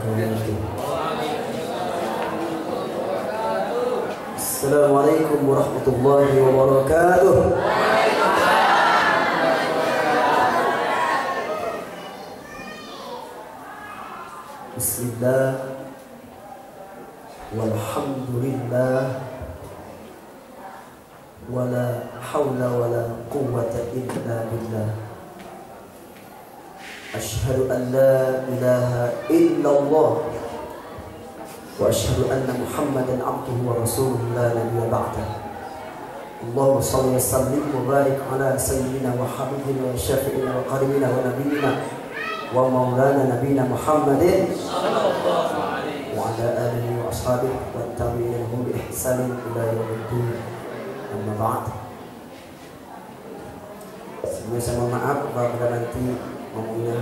wabarakatuh. Assalamualaikum warahmatullahi wabarakatuh. Bismillah walhamdulillah wala hawla wala quwwata illa billah. Asyhadu an la ilaha illallah wa asyhadu anna Muhammadan abduhu wa rasuluhu la nabiyya ba'dah. Allahumma shalli wa sallim wa barik ala sayyidina wa habibina wa syafi'ina wa qaribina wa nabiyyina wa maulana nabiyina Muhammadin sallallahu alaihi wa ala alihi wa ashabihi wa tabi'in lahum bi ihsanin ila yaumiddin. Amma ba'd. Sebelumnya saya mohon maaf apabila nanti ngomongnya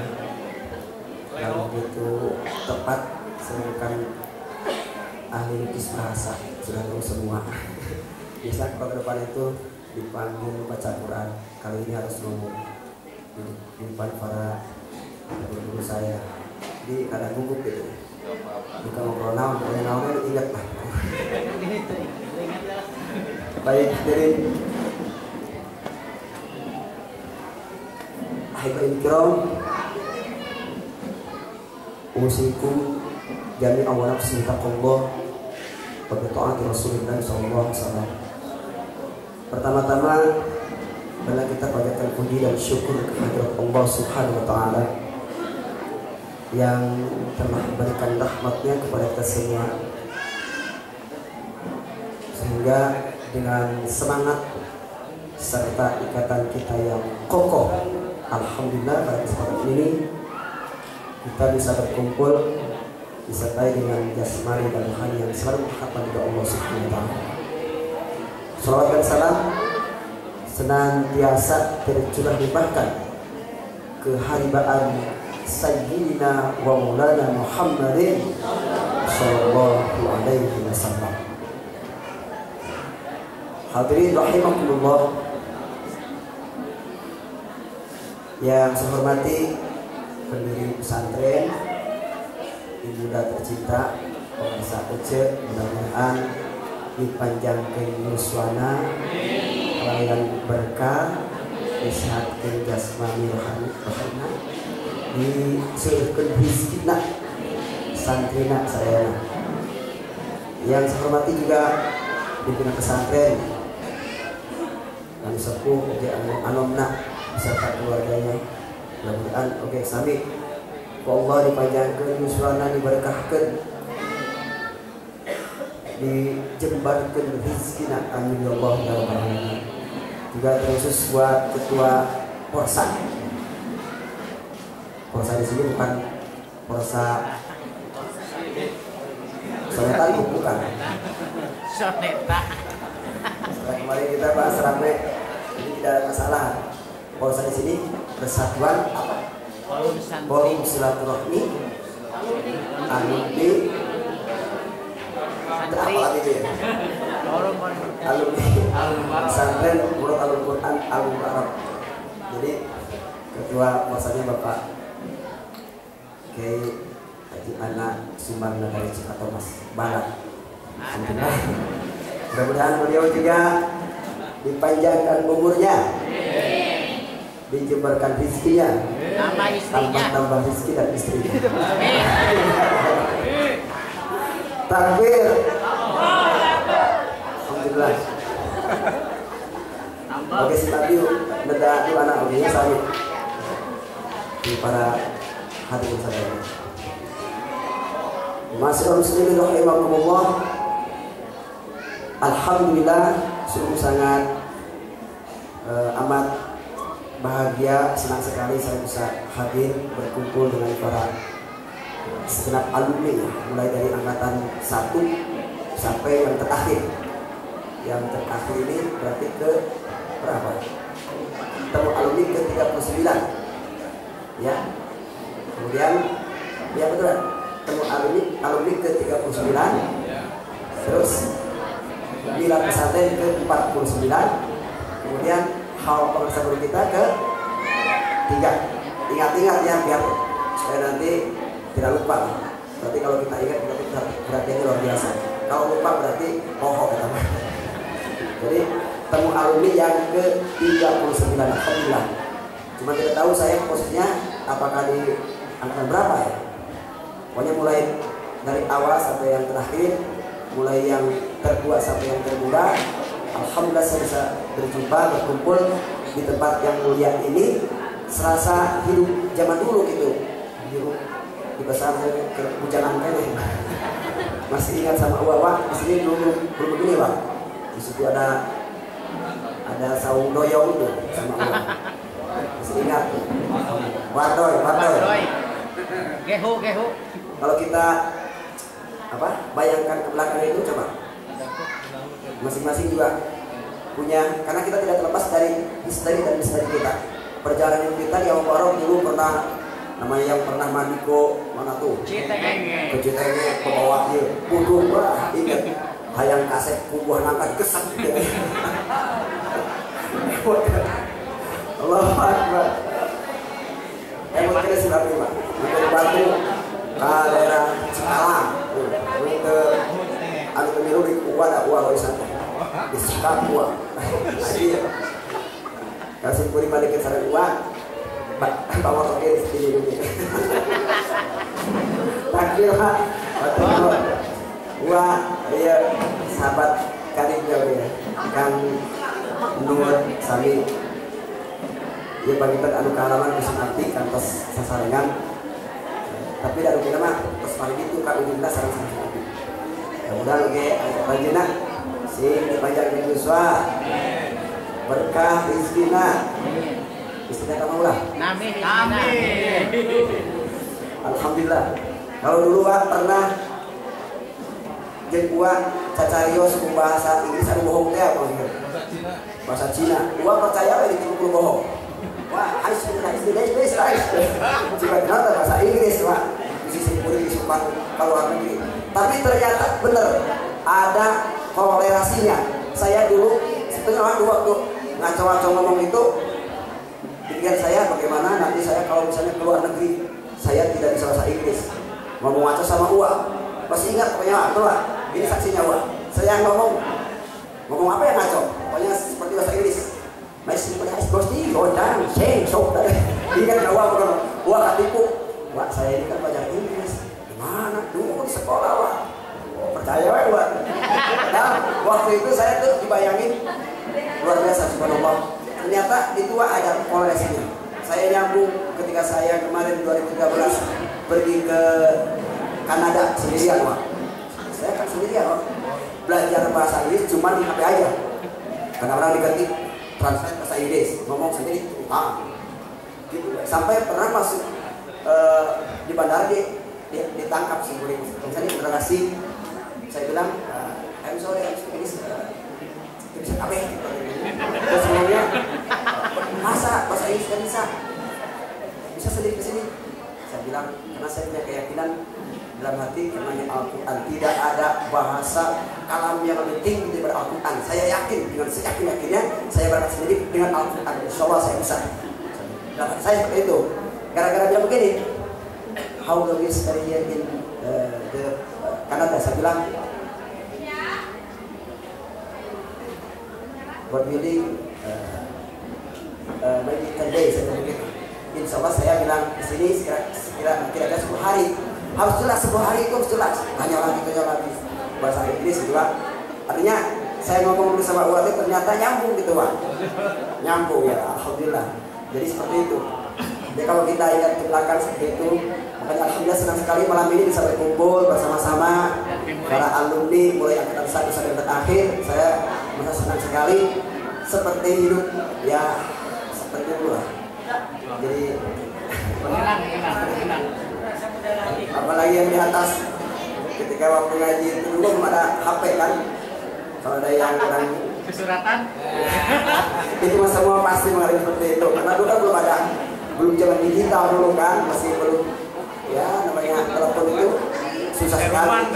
yang begitu tepat. Saya bukan ahli lukis bahasa, sudah tahu semua. Biasa kalau ke depan itu dipanggil baca Quran, kali ini harus ngomong di depan para guru saya. Jadi kadang gugup gitu. Bukan ngobrol naon, naonnya diingat lah. Baik, jadi Haibain kiram, usikum jami awal nafsi taqullah wa bi ta'ati Rasulillah sallallahu alaihi wasallam. Pertama-tama bila kita panjatkan puji dan syukur kehadirat Allah Subhanahu wa taala yang telah memberikan rahmatnya kepada kita semua, sehingga dengan semangat serta ikatan kita yang kokoh, alhamdulillah pada kesempatan ini kita bisa berkumpul disertai dengan jasmani dan rohani yang selalu berharapan kepada Allah Subhanahu wa taala. Salawat dan salam senantiasa tercurah limpahkan keharibaan Sayyidina wa Maulana Muhammadin sallallahu alaihi wasallam. Hadirin rahimakumullah, yang saya hormati pendiri pesantren, ibunda tercinta pemirsa Ece, mudah-mudahan dipanjangkan yuswana, kelahiran berkah, disehatkan jasmani rohani, disuruhkan rizkina santrina saya. Yang saya hormati juga pimpinan pesantren dan sepuh anomna beserta keluarganya, mudah-mudahan oke sami Allah dipanjangkan yuswana, diberkahkan, dijembarkan rizkina, amin ya Allah ya rabbal alamin. Juga terkhusus buat ketua Porsa. Porsa di sini bukan Porsa Sonetan, bukan. Soneta. Setelah kemarin kita bahas rame, ini tidak ada masalah. Porsa di sini persatuan apa? Forum silaturahmi alumni apa lagi itu ya? Alumni pesantren Nurul Al-Quran Al-Mukarram. Jadi ketua posanya Bapak Kiai Haji Anak Sumbang dari Cipato Mas Barat. Alhamdulillah. Mudah-mudahan beliau juga dipanjangkan umurnya, dijembarkan rezekinya, tambah rezeki dan istrinya. Takbir. Alhamdulillah. Oke, simak yuk. Neda itu anak ini sami di para hadirin saudara. Masyaallah muslimin rahimakumullah. Alhamdulillah, sungguh sangat amat bahagia, senang sekali saya bisa hadir berkumpul dengan para segenap alumni, mulai dari angkatan 1 sampai yang terakhir. Yang terakhir ini berarti ke berapa? Temu alumni ke 39 ya. Kemudian ya betul, temu alumni ke 39, terus Bila pesantren ke 49, kemudian hal pemirsa guru kita ke 3. Ingat-ingat ya biar supaya nanti tidak lupa. Berarti kalau kita ingat berarti ini luar biasa. Kalau lupa berarti bohong. Jadi temu alumni yang ke-39 alhamdulillah. Cuma tidak tahu saya posisinya apakah di angkatan berapa ya. Pokoknya mulai dari awal sampai yang terakhir, mulai yang tertua sampai yang termuda. Alhamdulillah saya bisa berjumpa, berkumpul di tempat yang mulia ini. Serasa hidup zaman dulu gitu. Hidup di pesantren ke Bujangan kan. Masih ingat sama Wak, di sini dulu belum begini Wak. Di situ ada saung doyong tuh sama Wak. Masih ingat tuh. Wardoy. Gehu. Kalau kita bayangkan ke belakang itu coba. Masing-masing juga punya, karena kita tidak terlepas dari misteri dan misteri kita. Perjalanan kita di Awal dulu pernah namanya yang pernah Mandiko mana tuh? Ke Citenge ke bawah dia. Budung lah ingat. Hayang kaset kubuah nangkat kesat gitu. Allahu Akbar. Kita sudah terima. Kita bantu ke daerah Cikarang. Ke anu pemilu di kuat uang warisan. Di Sukabumi. Kasih puri balik ke sana uang. Bawa toke di sini dulu. Takbir ha. Wah, iya sahabat karib ya. Kang Nur sami dia bagitan anu kealaman bisa arti kantos sasarengan. Tapi dari kita mah terus paling itu kak ujungnya sarang-sarang lagi. Kemudian lagi panjenengan si panjang Yuswa berkah rizkina istilah kamu lah. Amin. Alhamdulillah. Kalau dulu Pak pernah jeung gua cacarios ku bahasa Inggris anu bohong teh apa gitu. Bahasa Cina. Gua percaya we ditipu bohong. Wah, harus Inggris. Jika benar bahasa Inggris, Pak. Sisi puri disukan kalau negeri. Tapi ternyata benar ada korelasinya. Saya dulu setengah waktu ngaco-ngaco ngomong itu pikiran saya bagaimana nanti saya kalau misalnya keluar negeri saya tidak bisa bahasa Inggris ngomong ngaco sama uang masih ingat pokoknya itu lah ini saksinya uang saya ngomong apa yang ngaco pokoknya seperti bahasa Inggris masih punya bosni godang sok ini kan uang katipu wah saya ini kan belajar Inggris gimana dulu di sekolah wah percaya wah nah waktu itu saya tuh dibayangin luar biasa subhanallah. Ternyata itu ada korelasinya. Saya nyambung ketika saya kemarin 2013 pergi ke Kanada sendirian, Pak. Saya kan sendirian, Pak. Belajar bahasa Inggris cuma di HP aja. Kadang-kadang diketik translate bahasa Inggris, ngomong sendiri, gitu. Sampai pernah masuk di bandara ditangkap sih, misalnya integrasi. Saya bilang, I'm sorry, I'm English. Bisa apa ya? Terus semuanya masa bahasa Inggris kan bisa sendiri ke sini. Saya bilang karena saya punya keyakinan dalam hati karena Al-Quran tidak ada bahasa kalam yang lebih tinggi daripada Al-Quran. Saya yakin dengan seyakin-yakinnya saya berangkat sendiri dengan Al-Quran. Insya Allah saya bisa. Dalam hati saya seperti itu. Gara-gara dia begini, how do we study here in the Canada? Saya bilang buat building maybe 10 days atau begitu. Insya Allah saya bilang di sini kira-kira 10 hari harus jelas 10 hari itu harus jelas. Tanya lagi bahasa Inggris juga. Artinya saya ngomong dulu sama Uwati ternyata nyambung gitu Pak. Nyambung ya alhamdulillah. Jadi seperti itu. Jadi kalau kita ingat ke belakang seperti itu, makanya alhamdulillah senang sekali malam ini bisa berkumpul bersama-sama para alumni mulai angkatan 1 sampai terakhir. Saya merasa senang sekali seperti hidup ya seperti itu lah. Jadi apalagi yang di atas ketika waktu ngaji itu dulu belum ada HP kan. Kalau ada yang kurang kesuratan itu semua pasti mengalami seperti itu karena dulu kan belum zaman digital dulu kan, masih belum ya namanya telepon itu susah sekali,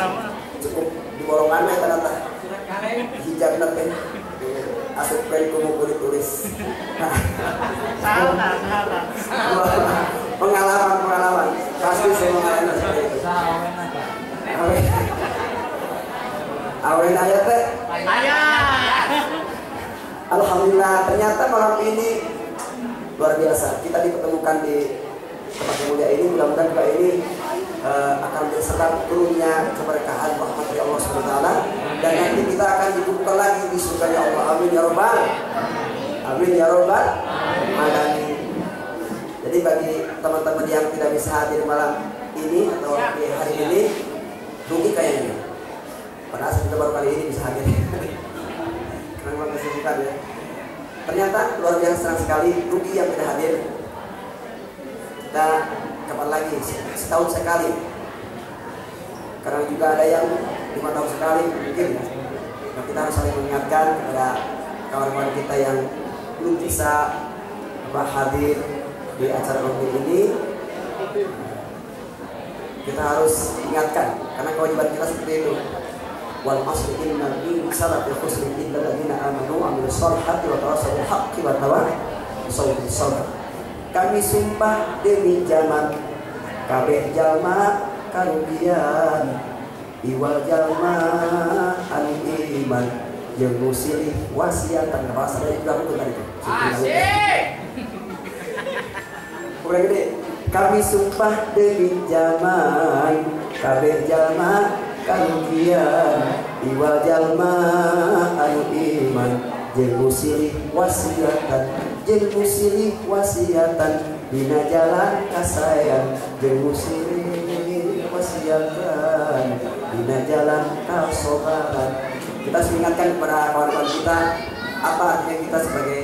cukup di bolongannya ternyata hijab nanti asup pen kumu ditulis. Pengalaman pasti saya mengalami seperti itu. Awen ayat teh. Alhamdulillah, ternyata malam ini luar biasa. Kita dipertemukan di tempat yang mulia ini. Mudah-mudahan juga ini akan menjadi sebab turunnya keberkahan rahmat dari Allah SWT. Dan nanti kita akan dikumpulkan lagi di surga ya Allah. Amin ya Rabbal. Amin ya Rabbal alamin. Jadi bagi teman-teman yang tidak bisa hadir malam ini atau di hari ini, rugi kayaknya. Padahal saya baru kali ini bisa hadir. Karena memang kesibukan ya. Ternyata luar biasa senang sekali, rugi yang tidak hadir. Kita kapan lagi? Setahun sekali. Karena juga ada yang 5 tahun sekali mungkin ya. Nah, kita harus saling mengingatkan kepada kawan-kawan kita yang belum bisa hadir di acara rugi ini. Kita harus ingatkan karena kewajiban kita seperti itu. Wal asri innal insana lafi khusr illa alladziina aamanu wa 'amilus shalihati wa tawassaw bil haqqi wa tawassaw bis sabr. Kami sumpah demi zaman kabeh jalma karugian iwal jalma an iman jeung nu silih wasiatan bahasa dari juga betul tadi. Udah gede. Kami sumpah demi zaman kabeh jalma karugian iwal jalma anu iman jeung silih wasiatan jeung silih wasiatan dina jalan kasayan jeung silih wasiatan dina jalan kasobaran. Kita harus ingatkan kepada kawan-kawan kita apa artinya kita sebagai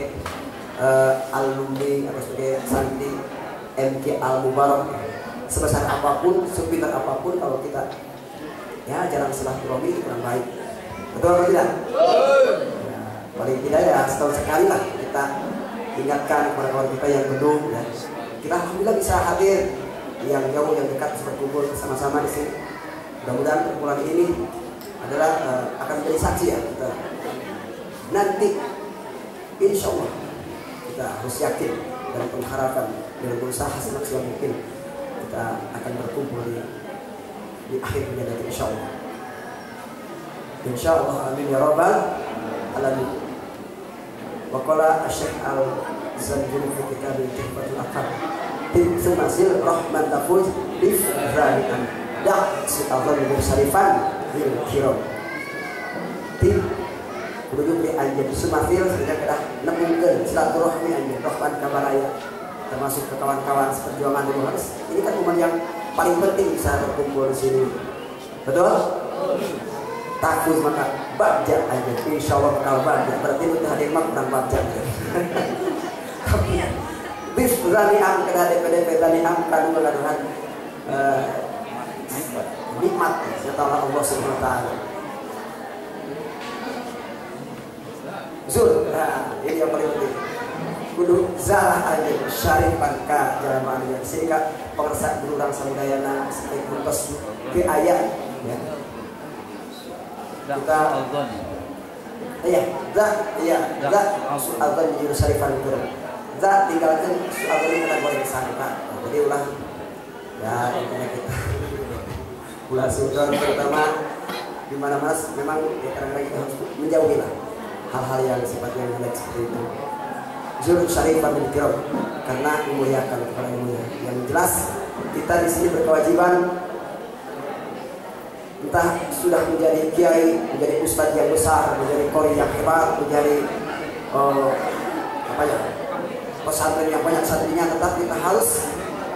alumni atau sebagai santri MK Al Mubarak. Sebesar apapun, sepintar apapun, kalau kita ya jarang silaturahmi itu kurang baik. Betul atau tidak? Ya, paling tidak ya setahun sekali lah kita ingatkan kepada kawan kita yang belum ya. Kita alhamdulillah bisa hadir, yang jauh yang dekat bisa berkumpul bersama-sama di sini. Mudah-mudahan perkumpulan ini adalah akan menjadi saksi ya kita. Nanti insya Allah kita harus yakin dan pengharapan dengan berusaha semaksimal mungkin kita akan berkumpul di akhir dunia nanti insya Allah. Insya Allah amin ya Rabbal alamin. Wa qala Asy-Syaikh Al-Zanjani fi kitab Tuhfatul Aqab Tim Masil Rahman Tafuz Bifrani'an Da' Su'adhan Syarifan Bil Kiram Tim Kudu di anjir sumafil sudah kita nemukan silaturahmi anjir rahman kabaraya termasuk ke kawan-kawan seperjuangan dulu harus ini kan momen yang paling penting bisa berkumpul di sini. Betul? Takut maka baca aja insya Allah bakal baca berarti itu hadir mak kurang baca. Bis berani am kada DPD berani am kan mengaduhan nikmat setelah Allah Subhanahu wa taala. Zul, nah ini yang paling penting. Kudu zalah aja syarifan ka jalan manusia sehingga pengersak berurang samudayana seperti kuntos ke ayat ya. Kita iya, su'adzan jadi syarifan itu. Tinggalkan su'adzan ini kena boleh disangka. Jadi ulah ya intinya kita ulah sudon terutama di mana-mana memang ya, kadang-kadang kita harus menjauhi lah hal-hal yang sifatnya jelek seperti itu. Zul syarifan bil kiram karena memuliakan kepada ilmunya. Yang jelas kita di sini berkewajiban entah sudah menjadi kiai, menjadi ustadz yang besar, menjadi qori yang hebat, menjadi pesantren yang banyak santrinya, tetap kita harus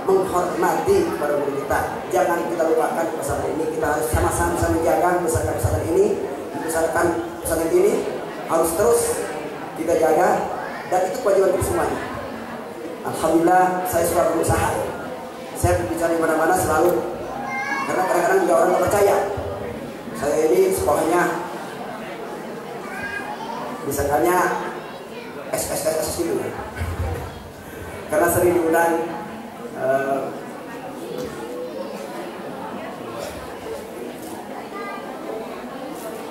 menghormati kepada guru kita. Jangan kita lupakan pesantren ini, kita harus sama-sama bisa menjaga membesarkan pesantren ini, membesarkan pesantren ini harus terus kita jaga dan itu kewajiban kita semuanya. Alhamdulillah saya sudah berusaha. Saya berbicara di mana-mana selalu karena kadang-kadang juga orang tidak percaya. Saya ini sekolahnya misalnya SSS gitu ya. Karena sering diundang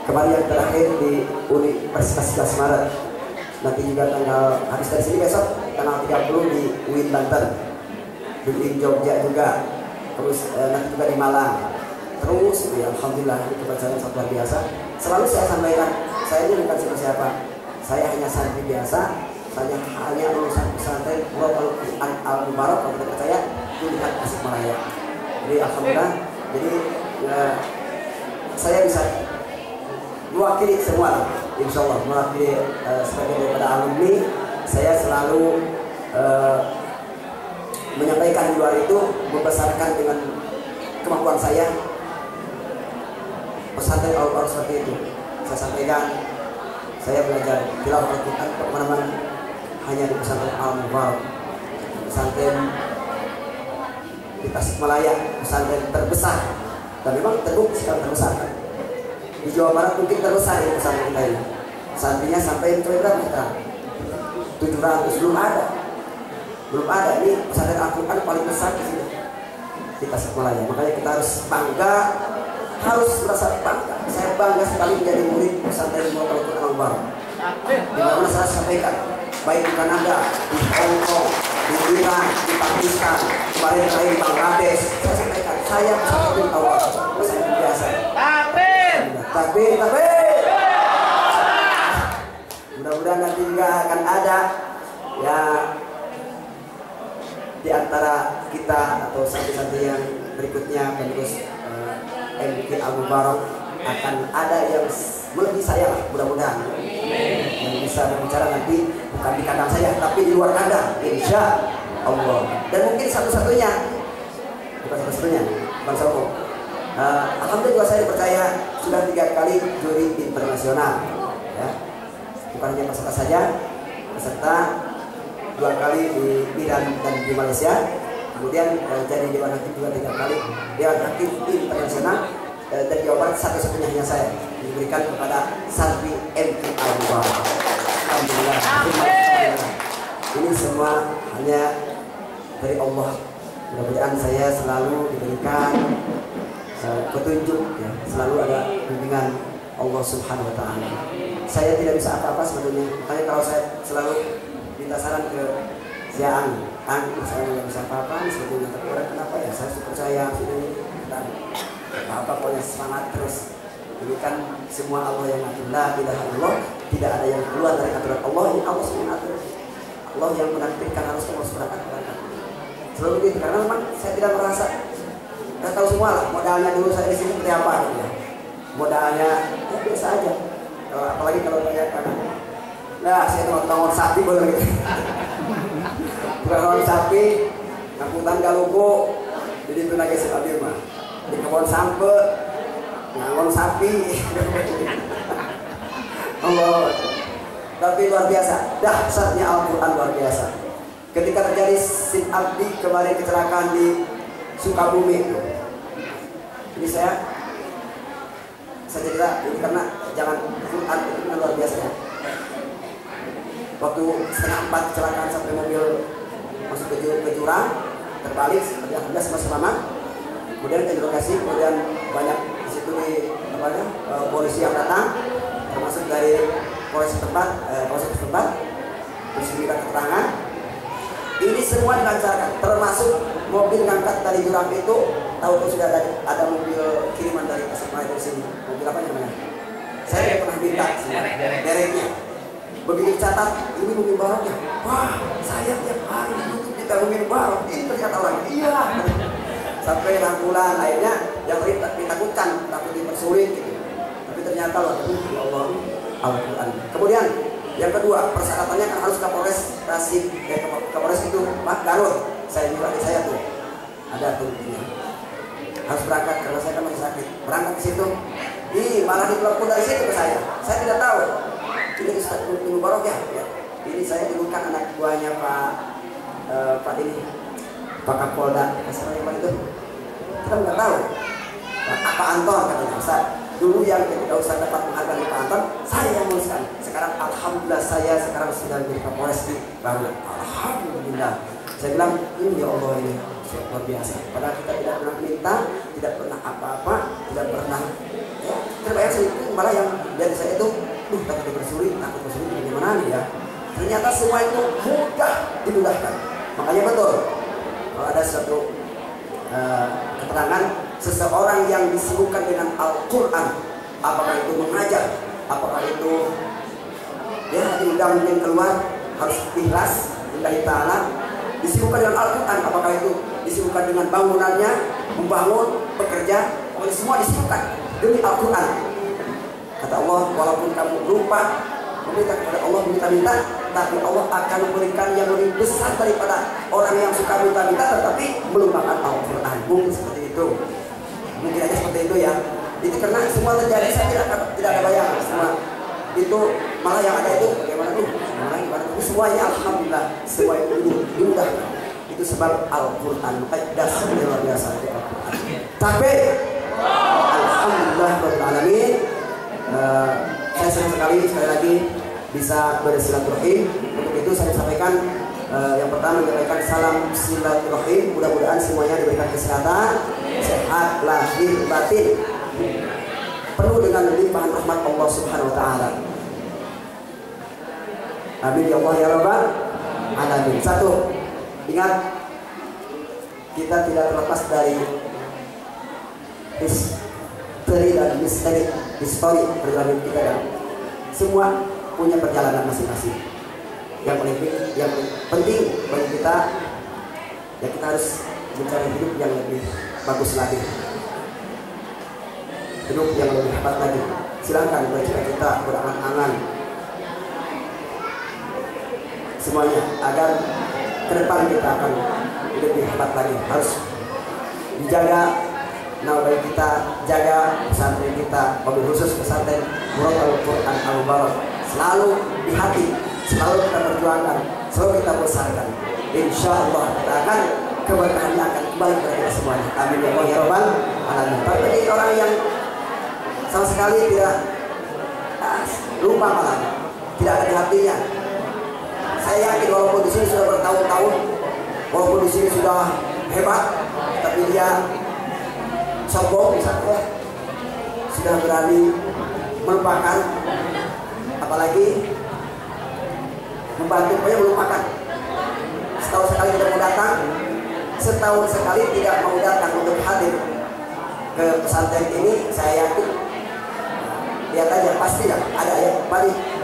kemarin yang terakhir di Universitas 11 Maret, nanti juga tanggal habis dari sini besok tanggal 30 di UIN Banten, di UIN Jogja juga, terus nanti juga di Malang, terus tulus gitu ya. Alhamdulillah ini kepercayaan sangat luar biasa. Selalu saya sampaikan, saya ini bukan siapa-siapa. Saya hanya santri biasa. Saya hanya lulusan pesantren Nurul Quran Al-Mubarak. Kalau tidak percaya, lihat Tasikmalaya. Jadi alhamdulillah. Jadi saya bisa mewakili semua, insya Allah mewakili sebagai daripada alumni. Saya selalu menyampaikan di luar itu membesarkan dengan kemampuan saya pesantren Al-Mubarak seperti itu. Saya sampaikan, saya belajar tilawah Al-Quran kemana-mana hanya di pesantren Al-Mubarak, pesantren di Tasikmalaya, pesantren terbesar, dan memang terbukti sekali terbesar kan? Di Jawa Barat mungkin terbesar ini pesantren kita ini. Santrinya sampai berapa sekarang? 700, belum ada. Ini pesantren Al-Quran paling besar di sini di Tasikmalaya. Makanya kita harus bangga, harus merasa bangga. Saya bangga sekali menjadi murid pesantren Nurul Quran Al-Mubarak. Di mana saya sampaikan, baik di Kanada, di Hong Kong, di Iran, di Pakistan, kemarin saya di Bangladesh, saya sampaikan, saya pesantren awal, pesantren biasa. Tapi mudah-mudahan nanti juga akan ada ya di antara kita atau santri-santri yang berikutnya penerus MK Al-Mubarak akan ada yang melebihi saya lah, mudah-mudahan yang bisa berbicara nanti bukan di kandang saya tapi di luar kandang, insya Allah. Dan mungkin satu-satunya, bukan sombong. Alhamdulillah saya dipercaya sudah 3 kali juri internasional, ya. Bukan hanya peserta saja, peserta 2 kali di Iran dan di Malaysia, kemudian jadi dewan hakim juga 3 kali dewan hakim internasional. Dan Jawa Barat satu-satunya hanya saya diberikan kepada santri MK Al-Mubarak. Alhamdulillah. Ini semua hanya dari Allah. Mudah-mudahan saya selalu diberikan petunjuk, ya, selalu ada bimbingan Allah Subhanahu Wa Taala. Saya tidak bisa apa-apa sebetulnya. Makanya kalau saya selalu minta saran ke Siang, saya tidak bisa apa-apa sebetulnya. Tapi orang kenapa ya? Saya percaya ini dan apa pokoknya semangat terus. Ini kan semua Allah yang ngatur. La ilaha illallah, tidak ada yang keluar dari aturan Allah. Ini Allah yang mengatur. Allah yang menakdirkan harus berangkat. Selalu begitu, karena memang saya tidak merasa. Saya tahu semua lah modalnya dulu saya di sini seperti apa gitu ya. Modalnya ya biasa aja. Apalagi kalau banyak kan. Nah, saya nonton sapi boleh gitu. Nonton sapi, angkutan galugo, jadi itu lagi stabil mah. Di kebun sampe, ngangon sapi. Allah. Tapi luar biasa, dahsyatnya Al-Quran luar biasa. Ketika terjadi Sid Abdi kemarin kecelakaan di Sukabumi itu. Ini saya cerita ini karena jangan Quran itu luar biasa ya. Waktu 3:30 kecelakaan sampai mobil masuk ke jurang, terbalik, alhamdulillah masih selamat. Kemudian ke lokasi, kemudian banyak di situ polisi yang datang, termasuk dari polisi tempat, terus diberikan keterangan. Ini semua dilancarkan, termasuk mobil ngangkat dari jurang itu. Tahu sudah ada mobil kiriman dari Tasikmalaya dari sini. Mobil apa namanya? Saya pernah minta dereknya. Begitu catat, ini mobil barunya. Wah, saya tiap hari YouTube kita mobil baru. Ini ternyata lagi. Iya. Sampai rangkulan akhirnya yang ditakutkan, takut dipersulit gitu. Tapi ternyata waktu itu ya Allah Al-Quran. Kemudian yang kedua, persyaratannya kan harus Kapolres Tasik, Kapolres itu Pak Garut. Saya juga adik saya tuh ada tuh harus berangkat karena saya kan masih sakit. Berangkat ke situ, malah ditelepon dari situ ke saya. Saya tidak tahu. Ini Ustaz Mubarak ya. Ini saya dulukan anak buahnya Pak ini, Pak Kapolda. Masalahnya Pak itu kita nggak tahu. Pak Anton katanya Ustaz. Dulu yang ketika Ustaz dapat menghargai Pak Anton, saya yang menuliskan. Sekarang alhamdulillah saya sekarang sudah menjadi Kapolres di Garut. Alhamdulillah. Saya bilang ini ya Allah ini luar biasa. Padahal kita tidak pernah minta, tidak pernah apa-apa, tidak pernah. Ya, terbayang saya itu malah yang dari saya itu, takut bersulit bagaimana nih ya. Ternyata semua itu mudah dimudahkan. Makanya betul kalau ada suatu keterangan seseorang yang disibukkan dengan Al-Quran, apakah itu mengajar, apakah itu ya diundang mungkin keluar harus ikhlas lillahi ta'ala, disibukkan dengan Al-Quran, apakah itu disibukkan dengan bangunannya, membangun, bekerja, oleh semua disibukkan demi Al-Quran. Kata Allah, walaupun kamu lupa meminta kepada Allah, minta-minta, tapi Allah akan memberikan yang lebih besar daripada orang yang suka minta-minta tetapi melupakan Al-Quran. Mungkin seperti itu, mungkin aja seperti itu ya. Itu karena semua terjadi, saya tidak ada bayangan semua itu, malah yang ada itu bagaimana tuh, semuanya alhamdulillah, semua itu dimudahkan. Itu sebab Al-Quran, dasar luar biasa Al-Quran. Tapi alhamdulillah rabbil alamin, saya senang sekali lagi bisa bersilaturahim. Untuk itu saya sampaikan yang pertama, menyampaikan salam silaturahim. Mudah-mudahan semuanya diberikan kesehatan, sehat lahir batin, penuh dengan limpahan rahmat Allah Subhanahu wa taala. Amin ya Allah ya rabbal alamin. Satu, ingat, kita tidak terlepas dari misteri dan histori perjalanan kita, dan semua punya perjalanan masing-masing. Yang penting bagi kita, ya kita harus mencari hidup yang lebih bagus lagi, hidup yang lebih hebat lagi. Silakan bercita-cita, berangan-angan semuanya agar ke depan kita akan lebih hebat lagi. Harus dijaga nama baik kita, jaga pesantren kita, mobil khusus pesantren Nurul Quran Al-Mubarak selalu di hati, selalu kita perjuangkan, selalu kita besarkan. Insya Allah kita akan keberkahannya akan kembali kepada kita semuanya. Amin ya Allah ya rabbal alamin. Tapi orang yang sama sekali tidak lupa, malah tidak ada di hatinya. Saya yakin walaupun di sini sudah bertahun-tahun, walaupun di sini sudah hebat, tapi dia sombong misalnya, sudah berani melupakan, apalagi membantu, pokoknya melupakan. Setahun sekali tidak mau datang, setahun sekali tidak mau datang untuk hadir ke pesantren ini. Saya yakin, lihat aja, pasti ada ya,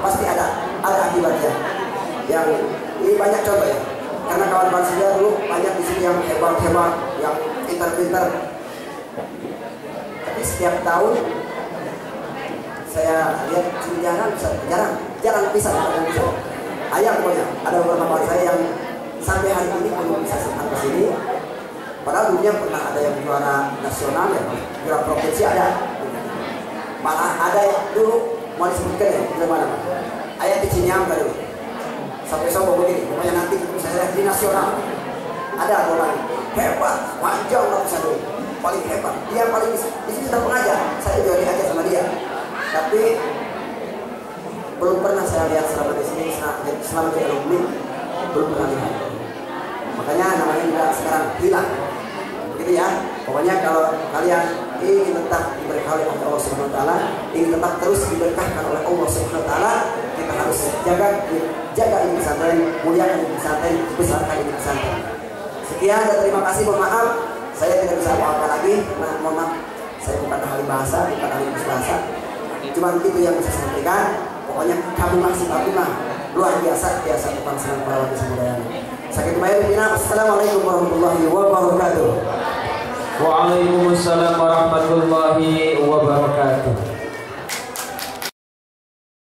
pasti ada akibatnya. Yang ini banyak contoh ya, karena kawan-kawan saya dulu banyak di sini yang hebat-hebat, yang pintar-pintar. Tapi setiap tahun saya lihat jarang bisa. Ayam pokoknya ada beberapa kawan saya yang sampai hari ini belum bisa datang ke sini. Padahal dulunya pernah ada yang juara nasional ya, juara provinsi ada. Malah ada yang dulu mau disebutkan ya, di mana? Ayat di Cinyam tadi. Sampai sombong begini, pokoknya nanti saya lihat di nasional ada orang hebat, panjang lah bisa dulu, paling hebat, dia paling di sini sudah pengajar, saya juga diajar sama dia. Tapi belum pernah saya lihat selama di sini, selama di alumni belum pernah lihat. Makanya namanya juga sekarang hilang, begitu ya. Pokoknya kalau kalian ingin tetap diberkahi oleh Allah Subhanahu wa taala, ingin tetap terus diberkahkan oleh Allah Subhanahu wa taala, kita harus jaga ini pesantren, muliakan ini pesantren, besarkan ini pesantren. Sekian dan terima kasih. Mohon maaf saya tidak bisa apa-apa lagi. Mohon maaf, saya bukan ahli bahasa, bukan ahli bahasa. Cuma itu yang bisa saya sampaikan. Pokoknya kabullah luar biasa tentang senang para semudayana. Sakit bayar bina. Assalamualaikum warahmatullahi wabarakatuh. Waalaikumsalam warahmatullahi wabarakatuh.